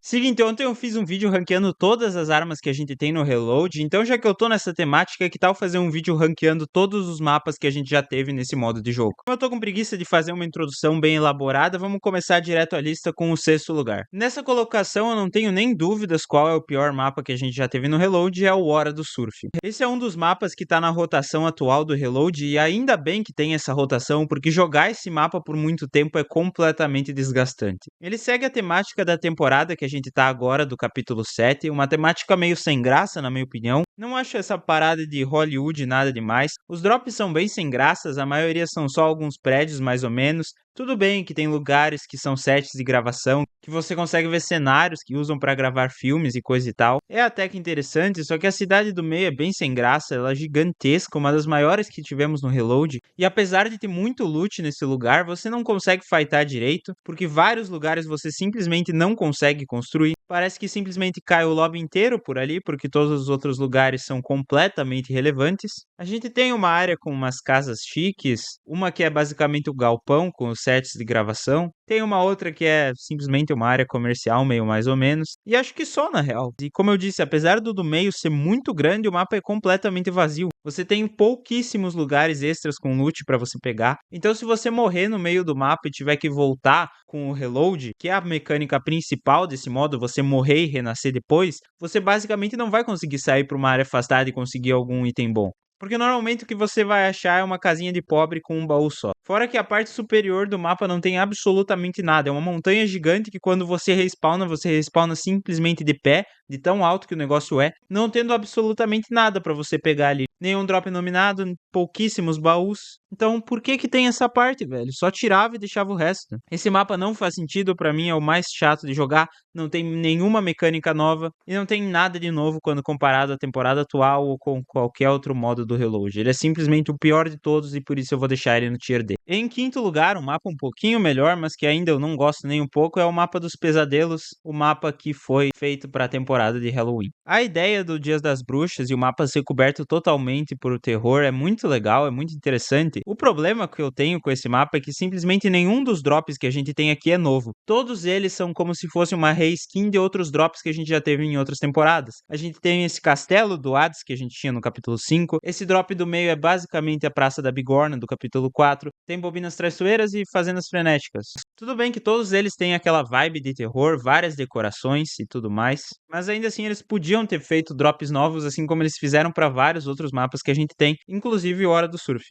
Seguinte, ontem eu fiz um vídeo ranqueando todas as armas que a gente tem no Reload, então já que eu tô nessa temática, que tal fazer um vídeo ranqueando todos os mapas que a gente já teve nesse modo de jogo? Como eu tô com preguiça de fazer uma introdução bem elaborada, vamos começar direto a lista com o sexto lugar. Nessa colocação eu não tenho nem dúvidas qual é o pior mapa que a gente já teve no Reload, é o Hora do Surf. Esse é um dos mapas que tá na rotação atual do Reload, e ainda bem que tem essa rotação, porque jogar esse mapa por muito tempo é completamente desgastante. Ele segue a temática da temporada que a gente tá agora, do capítulo 7, uma temática meio sem graça, na minha opinião. Não acho essa parada de Hollywood nada demais. Os drops são bem sem graças, a maioria são só alguns prédios, mais ou menos. Tudo bem que tem lugares que são sets de gravação, que você consegue ver cenários que usam pra gravar filmes e coisa e tal. É até que interessante, só que a cidade do meio é bem sem graça, ela é gigantesca, uma das maiores que tivemos no Reload. E apesar de ter muito loot nesse lugar, você não consegue fightar direito, porque vários lugares você simplesmente não consegue construir. Parece que simplesmente cai o lobby inteiro por ali, porque todos os outros lugares são completamente relevantes. A gente tem uma área com umas casas chiques, uma que é basicamente o galpão com os sets de gravação. Tem uma outra que é simplesmente uma área comercial, meio mais ou menos. E acho que só, na real. E como eu disse, apesar do meio ser muito grande, o mapa é completamente vazio. Você tem pouquíssimos lugares extras com loot pra você pegar. Então se você morrer no meio do mapa e tiver que voltar com o reload, que é a mecânica principal desse modo, você morrer e renascer depois, você basicamente não vai conseguir sair pra uma área afastada e conseguir algum item bom. Porque normalmente o que você vai achar é uma casinha de pobre com um baú só. Fora que a parte superior do mapa não tem absolutamente nada. É uma montanha gigante que quando você respawna simplesmente de pé, de tão alto que o negócio é, não tendo absolutamente nada pra você pegar ali. Nenhum drop nominado, pouquíssimos baús. Então por que que tem essa parte, velho? Só tirava e deixava o resto. Esse mapa não faz sentido, pra mim é o mais chato de jogar, não tem nenhuma mecânica nova e não tem nada de novo quando comparado à temporada atual ou com qualquer outro modo do Reload. Ele é simplesmente o pior de todos e por isso eu vou deixar ele no tier D. Em quinto lugar, um mapa um pouquinho melhor, mas que ainda eu não gosto nem um pouco, é o mapa dos pesadelos, o mapa que foi feito para a temporada de Halloween. A ideia do Dias das Bruxas e o mapa ser coberto totalmente por terror é muito legal, é muito interessante. O problema que eu tenho com esse mapa é que simplesmente nenhum dos drops que a gente tem aqui é novo. Todos eles são como se fosse uma reskin de outros drops que a gente já teve em outras temporadas. A gente tem esse castelo do Hades que a gente tinha no capítulo 5. Esse drop do meio é basicamente a Praça da Bigorna do capítulo 4. Tem bobinas traiçoeiras e fazendas frenéticas. Tudo bem que todos eles têm aquela vibe de terror, várias decorações e tudo mais, mas ainda assim eles podiam ter feito drops novos, assim como eles fizeram para vários outros mapas que a gente tem, inclusive o Hora do Surf.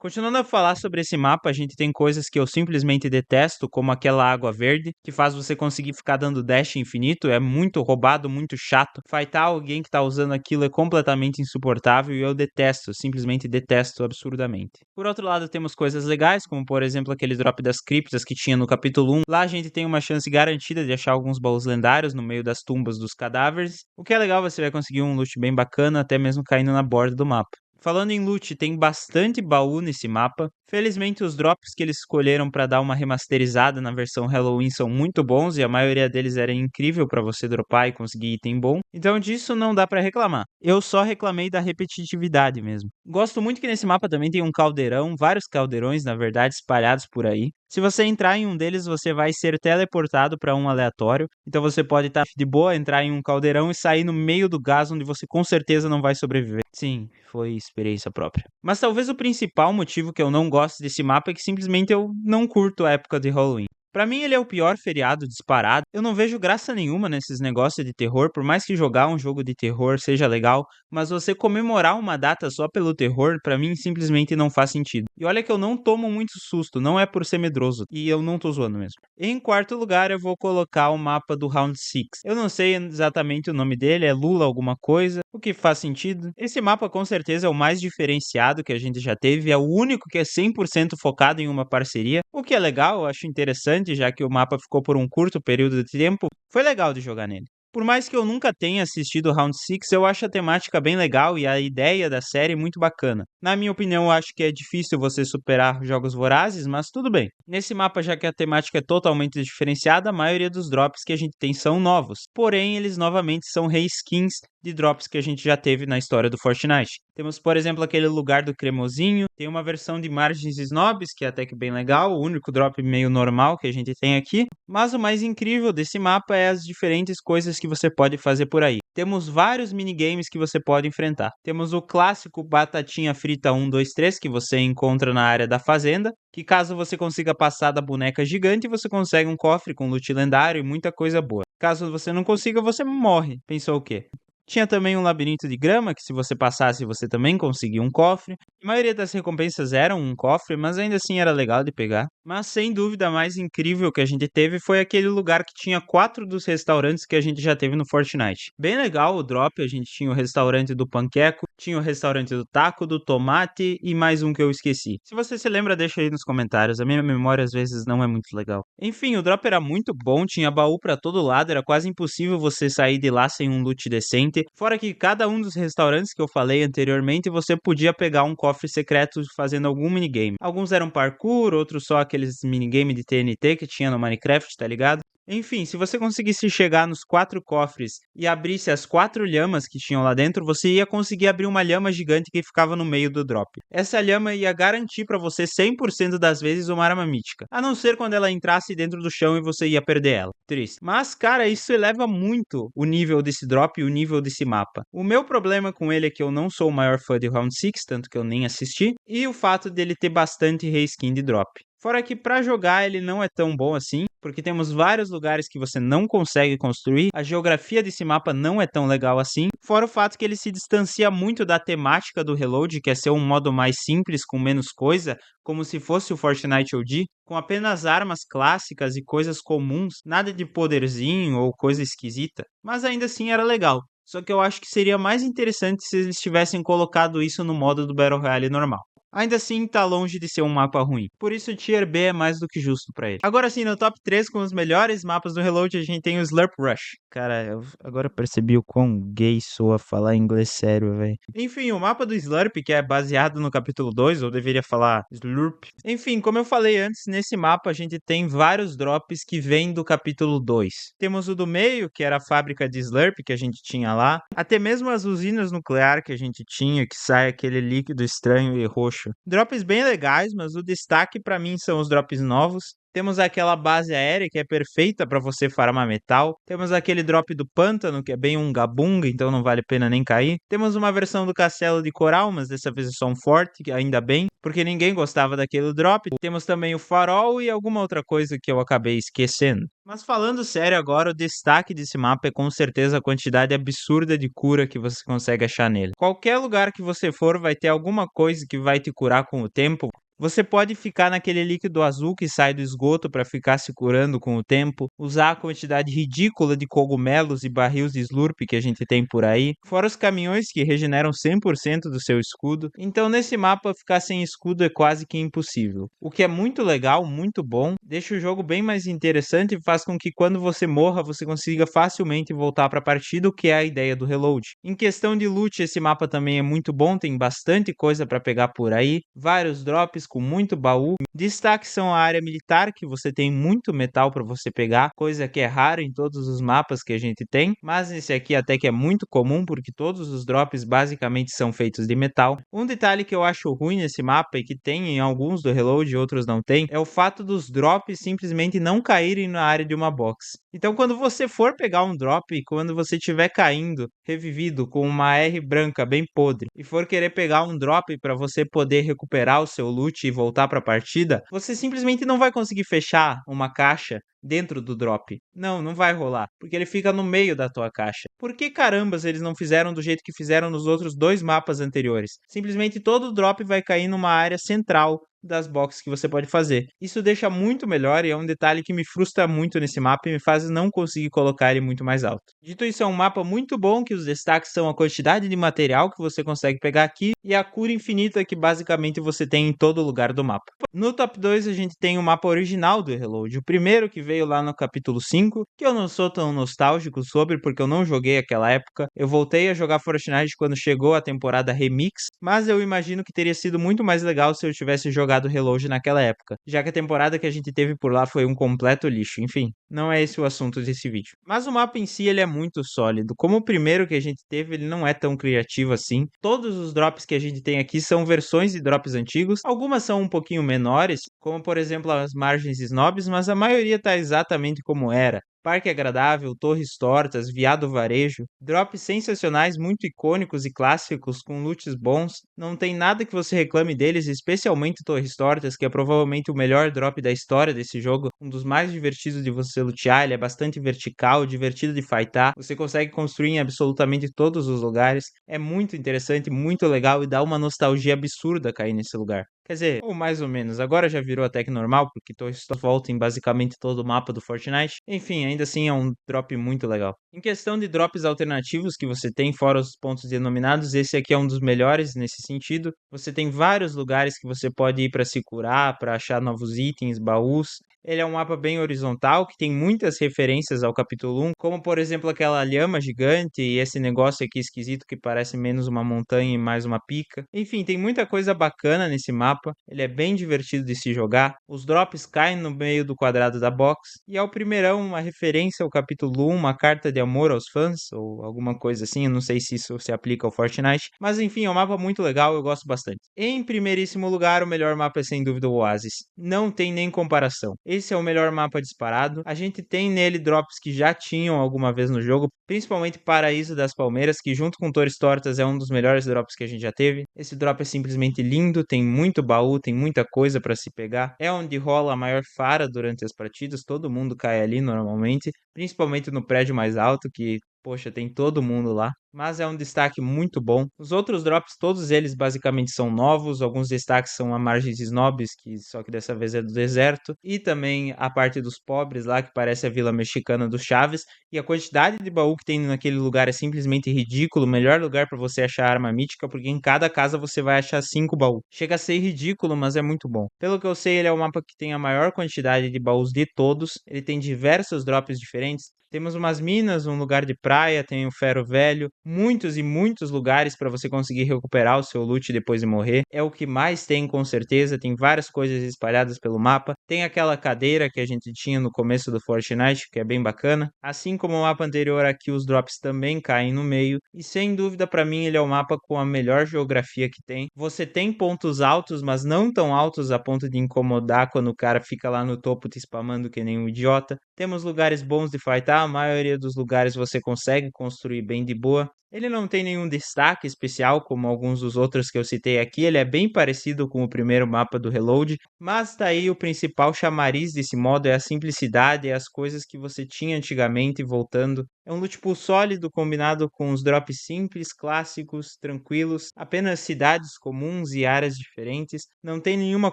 Continuando a falar sobre esse mapa, a gente tem coisas que eu simplesmente detesto, como aquela água verde, que faz você conseguir ficar dando dash infinito, é muito roubado, muito chato. Fightar alguém que tá usando aquilo é completamente insuportável e eu detesto, simplesmente detesto absurdamente. Por outro lado, temos coisas legais, como por exemplo aquele drop das criptas que tinha no capítulo 1. Lá a gente tem uma chance garantida de achar alguns baús lendários no meio das tumbas dos cadáveres. O que é legal, você vai conseguir um loot bem bacana, até mesmo caindo na borda do mapa. Falando em loot, tem bastante baú nesse mapa. Felizmente os drops que eles escolheram para dar uma remasterizada na versão Halloween são muito bons e a maioria deles era incrível para você dropar e conseguir item bom. Então disso não dá para reclamar. Eu só reclamei da repetitividade mesmo. Gosto muito que nesse mapa também tem um caldeirão, vários caldeirões na verdade espalhados por aí. Se você entrar em um deles, você vai ser teleportado para um aleatório. Então você pode estar de boa, entrar em um caldeirão e sair no meio do gás onde você com certeza não vai sobreviver. Sim, foi experiência própria. Mas talvez o principal motivo que eu não gosto desse mapa é que simplesmente eu não curto a época de Halloween. Pra mim ele é o pior feriado disparado. Eu não vejo graça nenhuma nesses negócios de terror, por mais que jogar um jogo de terror seja legal, mas você comemorar uma data só pelo terror, pra mim simplesmente não faz sentido. E olha que eu não tomo muito susto, não é por ser medroso, e eu não tô zoando mesmo. Em quarto lugar eu vou colocar o mapa do Round 6. Eu não sei exatamente o nome dele, é Lula alguma coisa, o que faz sentido. Esse mapa com certeza é o mais diferenciado que a gente já teve, é o único que é 100% focado em uma parceria, o que é legal, eu acho interessante, já que o mapa ficou por um curto período de tempo, foi legal de jogar nele. Por mais que eu nunca tenha assistido Round 6, eu acho a temática bem legal e a ideia da série muito bacana. Na minha opinião, eu acho que é difícil você superar jogos vorazes, mas tudo bem. Nesse mapa, já que a temática é totalmente diferenciada, a maioria dos drops que a gente tem são novos. Porém, eles novamente são reskins de drops que a gente já teve na história do Fortnite. Temos, por exemplo, aquele lugar do cremosinho, tem uma versão de margens snobs, que é até que bem legal, o único drop meio normal que a gente tem aqui, mas o mais incrível desse mapa é as diferentes coisas que você pode fazer por aí. Temos vários minigames que você pode enfrentar. Temos o clássico Batatinha Frita 1, 2, 3, que você encontra na área da fazenda, que caso você consiga passar da boneca gigante, você consegue um cofre com loot lendário e muita coisa boa. Caso você não consiga, você morre. Pensou o quê? Tinha também um labirinto de grama, que se você passasse, você também conseguia um cofre. A maioria das recompensas eram um cofre, mas ainda assim era legal de pegar. Mas sem dúvida a mais incrível que a gente teve foi aquele lugar que tinha 4 dos restaurantes que a gente já teve no Fortnite. Bem legal o drop, a gente tinha o restaurante do panqueco, tinha o restaurante do taco, do tomate e mais um que eu esqueci. Se você se lembra, deixa aí nos comentários, a minha memória às vezes não é muito legal. Enfim, o drop era muito bom, tinha baú pra todo lado, era quase impossível você sair de lá sem um loot decente. Fora que cada um dos restaurantes que eu falei anteriormente, você podia pegar um cofre secreto fazendo algum minigame. Alguns eram parkour, outros só aqueles minigame de TNT que tinha no Minecraft, tá ligado? Enfim, se você conseguisse chegar nos 4 cofres e abrisse as 4 lhamas que tinham lá dentro, você ia conseguir abrir uma lhama gigante que ficava no meio do drop. Essa lhama ia garantir pra você 100% das vezes uma arma mítica, a não ser quando ela entrasse dentro do chão e você ia perder ela. Triste. Mas, cara, isso eleva muito o nível desse drop e o nível desse mapa. O meu problema com ele é que eu não sou o maior fã de Round 6, tanto que eu nem assisti, e o fato dele ter bastante reskin de drop. Fora que para jogar ele não é tão bom assim, porque temos vários lugares que você não consegue construir, a geografia desse mapa não é tão legal assim, fora o fato que ele se distancia muito da temática do Reload, que é ser um modo mais simples, com menos coisa, como se fosse o Fortnite OG, com apenas armas clássicas e coisas comuns, nada de poderzinho ou coisa esquisita, mas ainda assim era legal. Só que eu acho que seria mais interessante se eles tivessem colocado isso no modo do Battle Royale normal. Ainda assim, tá longe de ser um mapa ruim. Por isso, o Tier B é mais do que justo pra ele. Agora sim, no top 3 com os melhores mapas do Reload, a gente tem o Slurp Rush. Cara, eu agora percebi o quão gay soa falar inglês sério, velho. Enfim, o mapa do Slurp, que é baseado no capítulo 2, ou deveria falar Slurp. Enfim, como eu falei antes, nesse mapa a gente tem vários drops que vêm do capítulo 2. Temos o do meio, que era a fábrica de Slurp que a gente tinha lá. Até mesmo as usinas nucleares que a gente tinha, que sai aquele líquido estranho e roxo. Drops bem legais, mas o destaque pra mim são os drops novos. Temos aquela base aérea que é perfeita para você farmar metal. Temos aquele drop do pântano que é bem um gabunga, então não vale a pena nem cair. Temos uma versão do castelo de coral, mas dessa vez é só um forte, ainda bem, porque ninguém gostava daquele drop. Temos também o farol e alguma outra coisa que eu acabei esquecendo. Mas falando sério agora, o destaque desse mapa é com certeza a quantidade absurda de cura que você consegue achar nele. Qualquer lugar que você for vai ter alguma coisa que vai te curar com o tempo. Você pode ficar naquele líquido azul que sai do esgoto para ficar se curando com o tempo, usar a quantidade ridícula de cogumelos e barris de slurp que a gente tem por aí, fora os caminhões que regeneram 100% do seu escudo. Então nesse mapa ficar sem escudo é quase que impossível. O que é muito legal, muito bom, deixa o jogo bem mais interessante e faz com que quando você morra você consiga facilmente voltar para a partida, o que é a ideia do Reload. Em questão de loot, esse mapa também é muito bom, tem bastante coisa para pegar por aí, vários drops com muito baú. Destaque são a área militar, que você tem muito metal para você pegar, coisa que é rara em todos os mapas que a gente tem, mas esse aqui até que é muito comum, porque todos os drops basicamente são feitos de metal. Um detalhe que eu acho ruim nesse mapa, e que tem em alguns do Reload e outros não tem, é o fato dos drops simplesmente não caírem na área de uma box. Então quando você for pegar um drop, e quando você estiver caindo, revivido com uma R branca bem podre, e for querer pegar um drop para você poder recuperar o seu loot e voltar para a partida, você simplesmente não vai conseguir fechar uma caixa dentro do drop. Não, não vai rolar, porque ele fica no meio da tua caixa. Por que carambas eles não fizeram do jeito que fizeram nos outros 2 mapas anteriores? Simplesmente todo o drop vai cair numa área central das boxes que você pode fazer. Isso deixa muito melhor e é um detalhe que me frustra muito nesse mapa e me faz não conseguir colocar ele muito mais alto. Dito isso, é um mapa muito bom, que os destaques são a quantidade de material que você consegue pegar aqui e a cura infinita que basicamente você tem em todo lugar do mapa. No top 2 a gente tem o mapa original do Reload, o primeiro que veio lá no capítulo 5, que eu não sou tão nostálgico sobre porque eu não joguei aquela época. Eu voltei a jogar Fortnite quando chegou a temporada Remix, mas eu imagino que teria sido muito mais legal se eu tivesse jogado Reload naquela época, já que a temporada que a gente teve por lá foi um completo lixo. Enfim, não é esse o assunto desse vídeo. Mas o mapa em si ele é muito sólido. Como o primeiro que a gente teve, ele não é tão criativo assim. Todos os drops que a gente tem aqui são versões de drops antigos. Algumas são um pouquinho menores, como por exemplo as margens snobs, mas a maioria tá exatamente como era. Parque Agradável, Torres Tortas, Viado Varejo, drops sensacionais, muito icônicos e clássicos, com loots bons. Não tem nada que você reclame deles, especialmente Torres Tortas, que é provavelmente o melhor drop da história desse jogo, um dos mais divertidos de você lutear, ele é bastante vertical, divertido de fightar, você consegue construir em absolutamente todos os lugares, é muito interessante, muito legal e dá uma nostalgia absurda cair nesse lugar. Quer dizer, ou mais ou menos, agora já virou até que normal, porque Torres volta em basicamente todo o mapa do Fortnite. Enfim, ainda assim é um drop muito legal. Em questão de drops alternativos que você tem, fora os pontos denominados, esse aqui é um dos melhores nesse sentido. Você tem vários lugares que você pode ir para se curar, para achar novos itens, baús. Ele é um mapa bem horizontal, que tem muitas referências ao capítulo 1, como por exemplo aquela lhama gigante e esse negócio aqui esquisito que parece menos uma montanha e mais uma pica. Enfim, tem muita coisa bacana nesse mapa, ele é bem divertido de se jogar. Os drops caem no meio do quadrado da box, e é o primeirão, uma referência ao capítulo 1, uma carta de amor aos fãs, ou alguma coisa assim, eu não sei se isso se aplica ao Fortnite, mas enfim, é um mapa muito legal, eu gosto bastante. Em primeiríssimo lugar, o melhor mapa é sem dúvida o Oasis, não tem nem comparação. Esse é o melhor mapa disparado. A gente tem nele drops que já tinham alguma vez no jogo, principalmente Paraíso das Palmeiras, que junto com Torres Tortas é um dos melhores drops que a gente já teve. Esse drop é simplesmente lindo, tem muito baú, tem muita coisa para se pegar. É onde rola a maior fara durante as partidas, todo mundo cai ali normalmente, principalmente no prédio mais alto, que poxa, tem todo mundo lá, mas é um destaque muito bom. Os outros drops, todos eles basicamente são novos, alguns destaques são a margens snobs, que só que dessa vez é do deserto, e também a parte dos pobres lá, que parece a vila mexicana do Chaves, e a quantidade de baú que tem naquele lugar é simplesmente ridículo, o melhor lugar para você achar arma mítica, porque em cada casa você vai achar 5 baús. Chega a ser ridículo, mas é muito bom. Pelo que eu sei, ele é o mapa que tem a maior quantidade de baús de todos, ele tem diversos drops diferentes, temos umas minas, um lugar de praia, tem o Ferro Velho, muitos e muitos lugares para você conseguir recuperar o seu loot depois de morrer. É o que mais tem com certeza, tem várias coisas espalhadas pelo mapa. Tem aquela cadeira que a gente tinha no começo do Fortnite, que é bem bacana. Assim como o mapa anterior aqui, os drops também caem no meio. E sem dúvida para mim ele é o mapa com a melhor geografia que tem. Você tem pontos altos, mas não tão altos a ponto de incomodar quando o cara fica lá no topo te spamando que nem um idiota. Temos lugares bons de fightar, a maioria dos lugares você consegue construir bem de boa. Ele não tem nenhum destaque especial, como alguns dos outros que eu citei aqui, ele é bem parecido com o primeiro mapa do Reload, mas tá aí o principal chamariz desse modo, é a simplicidade, é as coisas que você tinha antigamente voltando. É um loot pool sólido combinado com os drops simples, clássicos, tranquilos, apenas cidades comuns e áreas diferentes. Não tem nenhuma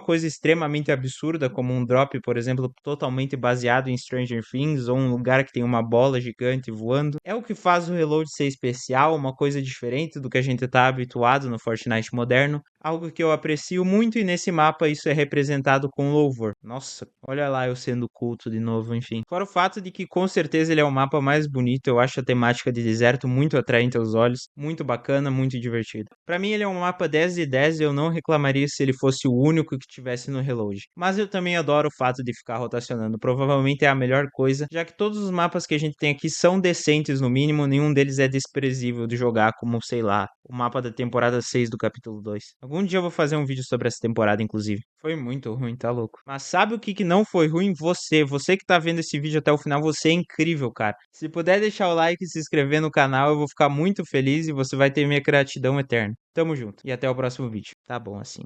coisa extremamente absurda, como um drop, por exemplo, totalmente baseado em Stranger Things, ou um lugar que tem uma bola gigante voando. É o que faz o Reload ser especial, uma coisa diferente do que a gente está habituado no Fortnite moderno. Algo que eu aprecio muito e nesse mapa isso é representado com louvor. Nossa, olha lá eu sendo culto de novo, enfim. Fora o fato de que com certeza ele é o mapa mais bonito, eu acho a temática de deserto muito atraente aos olhos, muito bacana, muito divertido. Pra mim ele é um mapa 10 de 10 e eu não reclamaria se ele fosse o único que tivesse no Reload. Mas eu também adoro o fato de ficar rotacionando, provavelmente é a melhor coisa, já que todos os mapas que a gente tem aqui são decentes no mínimo, nenhum deles é desprezível de jogar como, sei lá, o mapa da temporada 6 do capítulo 2. Algum dia eu vou fazer um vídeo sobre essa temporada, inclusive. Foi muito ruim, tá louco. Mas sabe o que não foi ruim? Você que tá vendo esse vídeo até o final, você é incrível, cara. Se puder deixar o like e se inscrever no canal, eu vou ficar muito feliz e você vai ter minha gratidão eterna. Tamo junto e até o próximo vídeo. Tá bom assim.